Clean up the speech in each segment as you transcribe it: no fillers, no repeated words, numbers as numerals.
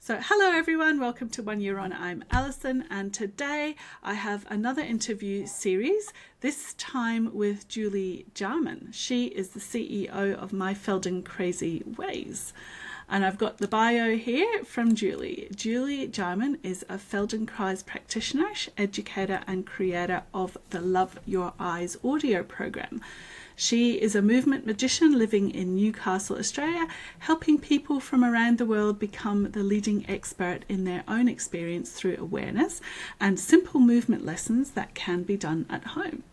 So, hello everyone, welcome to 1 Year On. I'm Alison, and today I have another interview series, this time with Julie Jarman. She is the CEO of My FeldenKrazy Ways. And I've got the bio here from Julie. Julie Jarman is a FeldenKrazy practitioner, educator, and creator of the Love Your Eyes audio program. She is a movement magician living in Newcastle, Australia, helping people from around the world become the leading expert in their own experience through awareness and simple movement lessons that can be done at home.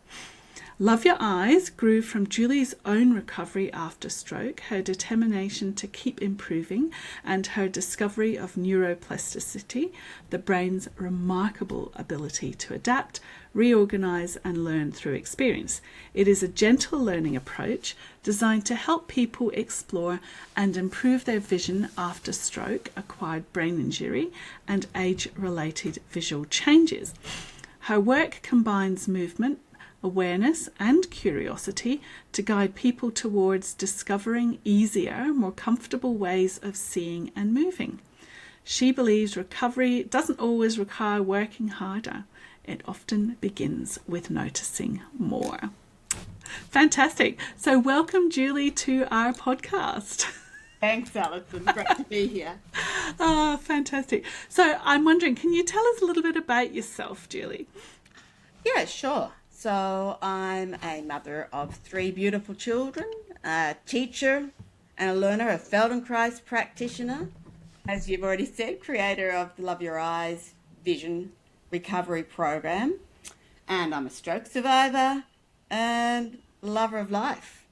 Love Your Eyes grew from Julie's own recovery after stroke, her determination to keep improving, and her discovery of neuroplasticity, the brain's remarkable ability to adapt, reorganize, and learn through experience. It is a gentle learning approach designed to help people explore and improve their vision after stroke, acquired brain injury, and age-related visual changes. Her work combines movement, awareness and curiosity to guide people towards discovering easier, more comfortable ways of seeing and moving. She believes recovery doesn't always require working harder. It often begins with noticing more. Fantastic. So welcome, Julie, to our podcast. Thanks, Alison. Great to be here. Oh, fantastic. So I'm wondering, can you tell us a little bit about yourself, Julie? Yeah, sure. So I'm a mother of 3 beautiful children, a teacher and a learner, a FeldenKrazy practitioner, as you've already said, creator of the Love Your Eyes vision recovery program, and I'm a stroke survivor and lover of life.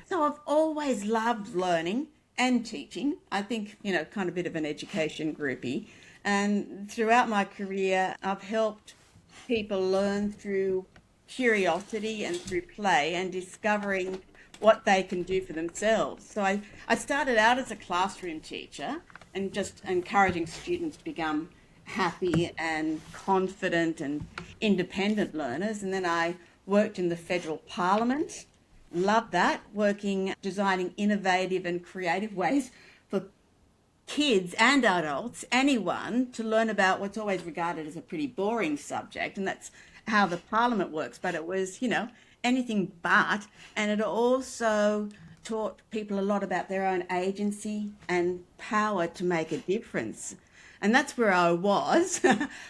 So I've always loved learning and teaching. I think, kind of a bit of an education groupie. And throughout my career, I've helped people learn through curiosity and through play and discovering what they can do for themselves. So I started out as a classroom teacher and just encouraging students to become happy and confident and independent learners. And then I worked in the federal parliament, loved that, designing innovative and creative ways for kids and adults, anyone, to learn about what's always regarded as a pretty boring subject, and that's how the parliament works. But it was, anything but, and it also taught people a lot about their own agency and power to make a difference. And that's where I was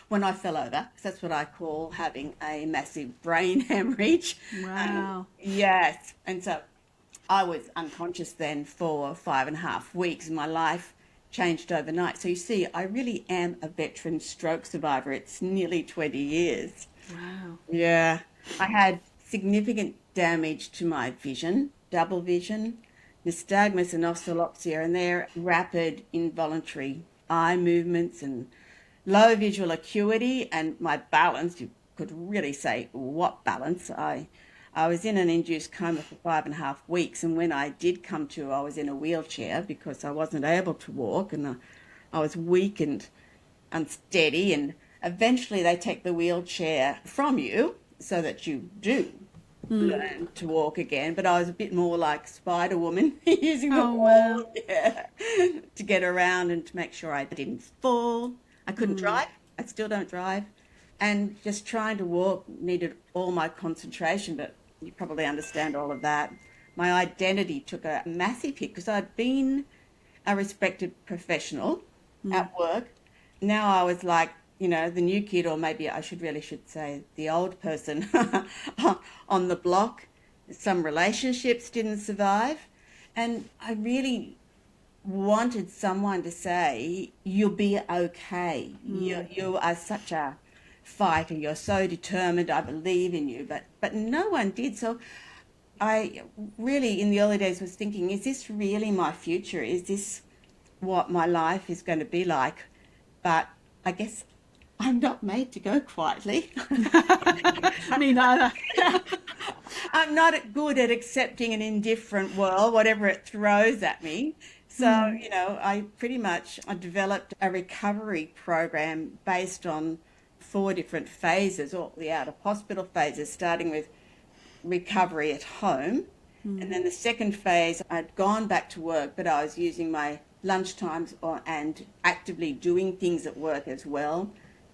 when I fell over, because that's what I call having a massive brain hemorrhage. Wow. Yes. And so I was unconscious then for 5.5 weeks, and my life changed overnight. So you see, I really am a veteran stroke survivor. It's nearly 20 years. Wow. Yeah. I had significant damage to my vision, double vision, nystagmus and oscillopsia, and their rapid involuntary eye movements and low visual acuity, and my balance. You could really say, what balance? I was in an induced coma for 5.5 weeks, and when I did come to, I was in a wheelchair because I wasn't able to walk, and I was weak and unsteady, and eventually they take the wheelchair from you so that you do learn to walk again. But I was a bit more like Spider-Woman, using the wall to get around and to make sure I didn't fall. I couldn't drive. I still don't drive. And just trying to walk needed all my concentration, but you probably understand all of that. My identity took a massive hit because I'd been a respected professional at work. Now I was like, the new kid, or maybe I should say the old person on the block. Some relationships didn't survive. And I really wanted someone to say, you'll be okay. You are such a fighter. You're so determined. I believe in you. But no one did. So I really, in the early days, was thinking, is this really my future? Is this what my life is going to be like? But I guess I'm not made to go quietly. Me neither. I'm not good at accepting an indifferent world, whatever it throws at me. So, I developed a recovery program based on 4 different phases, all the out of hospital phases, starting with recovery at home. And then the second phase, I'd gone back to work, but I was using my lunchtimes and actively doing things at work as well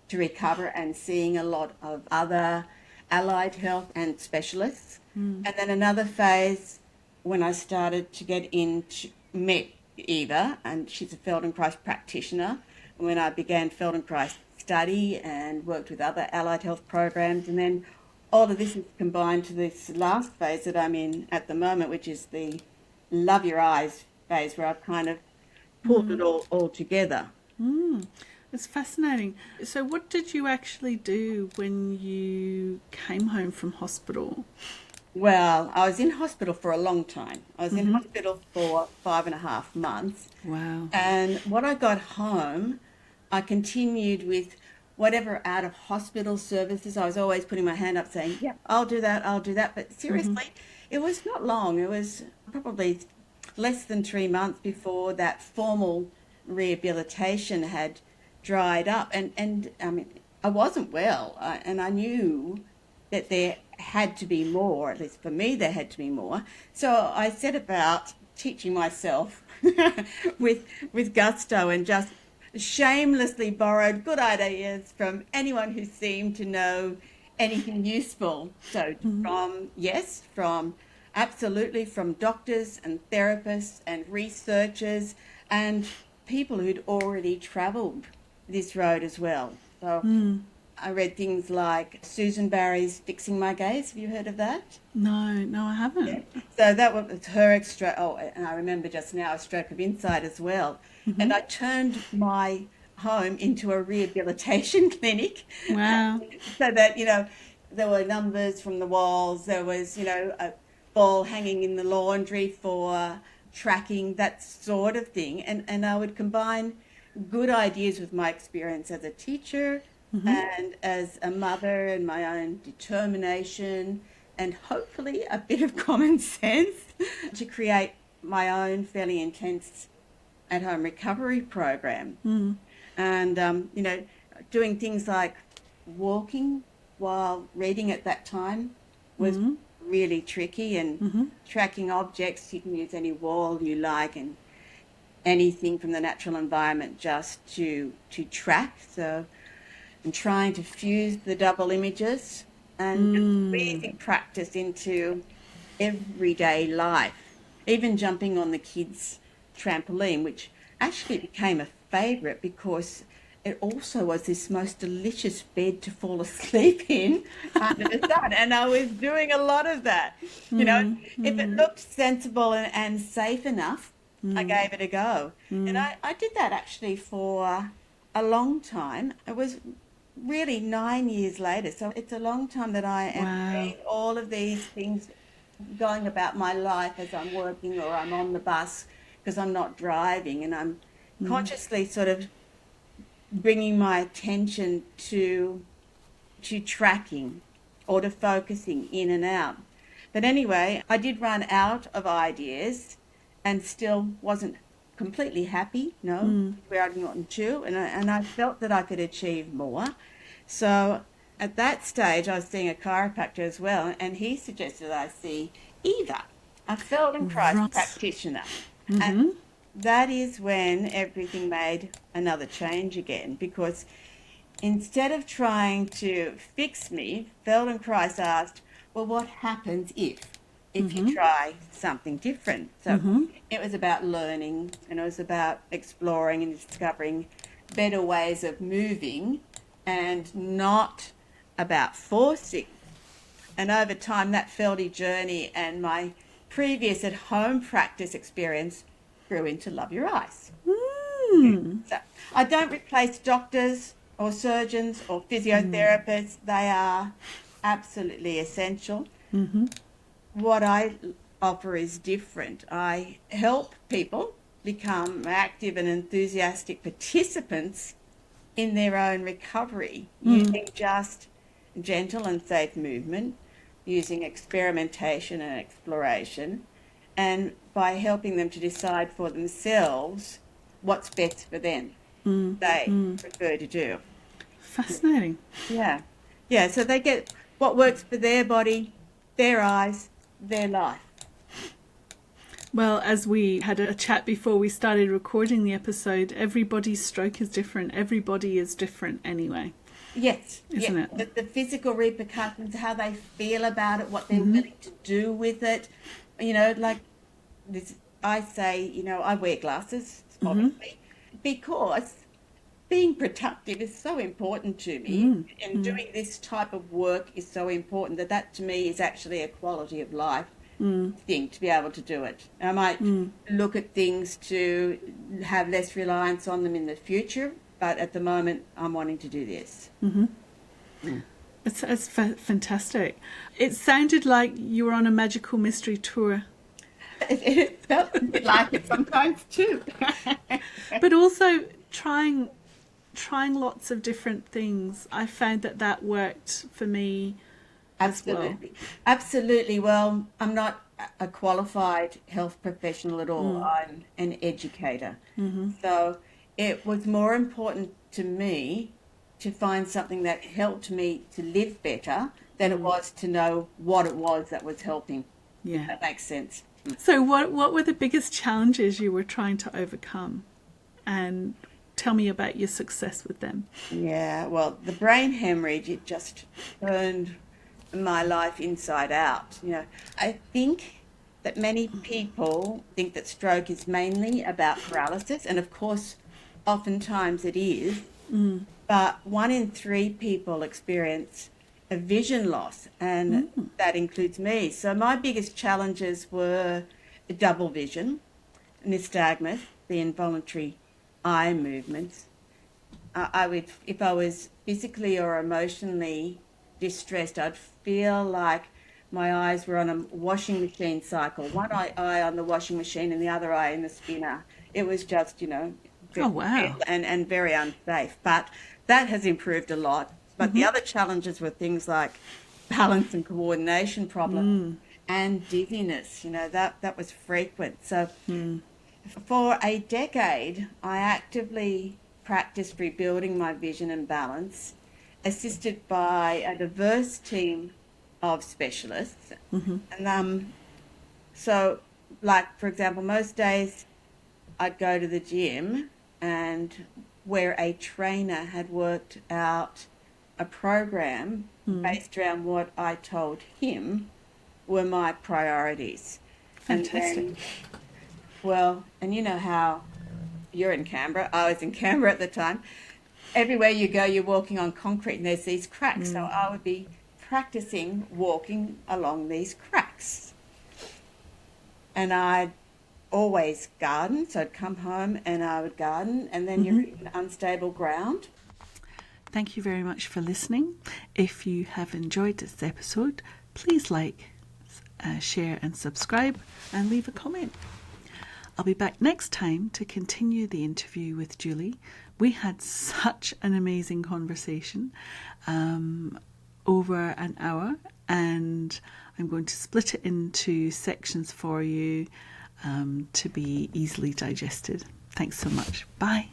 to recover, and seeing a lot of other allied health and specialists. And then another phase when I started to get into, met Eva, and she's a FeldenKrazy practitioner, when I began FeldenKrazy study and worked with other allied health programs. And then all of this is combined to this last phase that I'm in at the moment, which is the Love Your Eyes phase, where I've kind of pulled it all together. It's fascinating. So what did you actually do when you came home from hospital? Well, I was in hospital for a long time. I was in hospital for 5.5 months. Wow. And when I got home, I continued with whatever out of hospital services. I was always putting my hand up saying, yeah, I'll do that, I'll do that. But seriously, it was not long. It was probably less than 3 months before that formal rehabilitation had dried up. And I mean, I wasn't well, and I knew that there had to be more, at least for me, there had to be more. So I set about teaching myself with gusto, and just shamelessly borrowed good ideas from anyone who seemed to know anything useful. So from absolutely from doctors and therapists and researchers and people who'd already travelled this road as well. So I read things like Susan Barry's Fixing My Gaze. Have you heard of that? No, I haven't. Yeah. So that was her extra. Oh, and I remember just now a stroke of insight as well. And I turned my home into a rehabilitation clinic. Wow. So that, there were numbers from the walls. There was, a ball hanging in the laundry for tracking, that sort of thing. And I would combine good ideas with my experience as a teacher and as a mother, and my own determination and hopefully a bit of common sense to create my own fairly intense at-home recovery program. And, doing things like walking while reading at that time was really tricky, and tracking objects. You can use any wall you like and anything from the natural environment just to track. So I'm trying to fuse the double images and squeezing practice into everyday life. Even jumping on the kids' trampoline, which actually became a favourite because it also was this most delicious bed to fall asleep in under the sun. And I was doing a lot of that. If it looked sensible and safe enough, I gave it a go. And I did that actually for a long time. It was really 9 years later. So it's a long time that I am doing all of these things, going about my life as I'm working or I'm on the bus because I'm not driving, and I'm consciously sort of bringing my attention to tracking or to focusing in and out. But anyway, I did run out of ideas and still wasn't completely happy, where I'd gotten to, and I felt that I could achieve more. So at that stage, I was seeing a chiropractor as well, and he suggested I see Eva, a FeldenKrazy practitioner. And that is when everything made another change again, because instead of trying to fix me, FeldenKrazy asked, well, what happens if you try something different? So it was about learning, and it was about exploring and discovering better ways of moving, and not about forcing. And over time, that Feldy journey and my previous at-home practice experience grew into Love Your Eyes. So I don't replace doctors or surgeons or physiotherapists. They are absolutely essential. What I offer is different. I help people become active and enthusiastic participants in their own recovery, using just gentle and safe movement, using experimentation and exploration, and by helping them to decide for themselves what's best for them, they prefer to do. Fascinating. Yeah. So they get what works for their body, their eyes, their life. Well, as we had a chat before we started recording the episode, everybody's stroke is different. Everybody is different anyway. Yes, Isn't yeah. it? The physical repercussions, how they feel about it, what they're willing to do with it. Like this, I say, I wear glasses, obviously, because being productive is so important to me, and doing this type of work is so important that to me is actually a quality of life thing to be able to do it. I might look at things to have less reliance on them in the future, but at the moment I'm wanting to do this. It's fantastic. It sounded like you were on a magical mystery tour. It felt a bit like it sometimes too. But also trying lots of different things. I found that worked for me as well. Absolutely. Absolutely. Well, I'm not a qualified health professional at all. I'm an educator. So it was more important to me to find something that helped me to live better than it was to know what it was that was helping. Yeah. If that makes sense. So what were the biggest challenges you were trying to overcome? And tell me about your success with them. Yeah, well, the brain hemorrhage, it just turned my life inside out. I think that many people think that stroke is mainly about paralysis, and of course, oftentimes it is. But 1 in 3 people experience a vision loss, and that includes me. So my biggest challenges were double vision, nystagmus, the involuntary eye movements. I would, if I was physically or emotionally distressed, I'd feel like my eyes were on a washing machine cycle. One eye on the washing machine and the other eye in the spinner. It was just, Oh, wow. and very unsafe. But that has improved a lot. But the other challenges were things like balance and coordination problems and dizziness. That was frequent. So for a decade, I actively practiced rebuilding my vision and balance, assisted by a diverse team of specialists. And so, like, for example, most days I'd go to the gym, and where a trainer had worked out a program based around what I told him were my priorities. Fantastic. And you know how you're in Canberra. I was in Canberra at the time. Everywhere you go, you're walking on concrete and there's these cracks. So I would be practicing walking along these cracks. And I'd always garden. So I'd come home and I would garden, and then you're in unstable ground. Thank you very much for listening. If you have enjoyed this episode, please like, share and subscribe, and leave a comment. I'll be back next time to continue the interview with Julie. We had such an amazing conversation, over an hour, and I'm going to split it into sections for you to be easily digested. Thanks so much. Bye.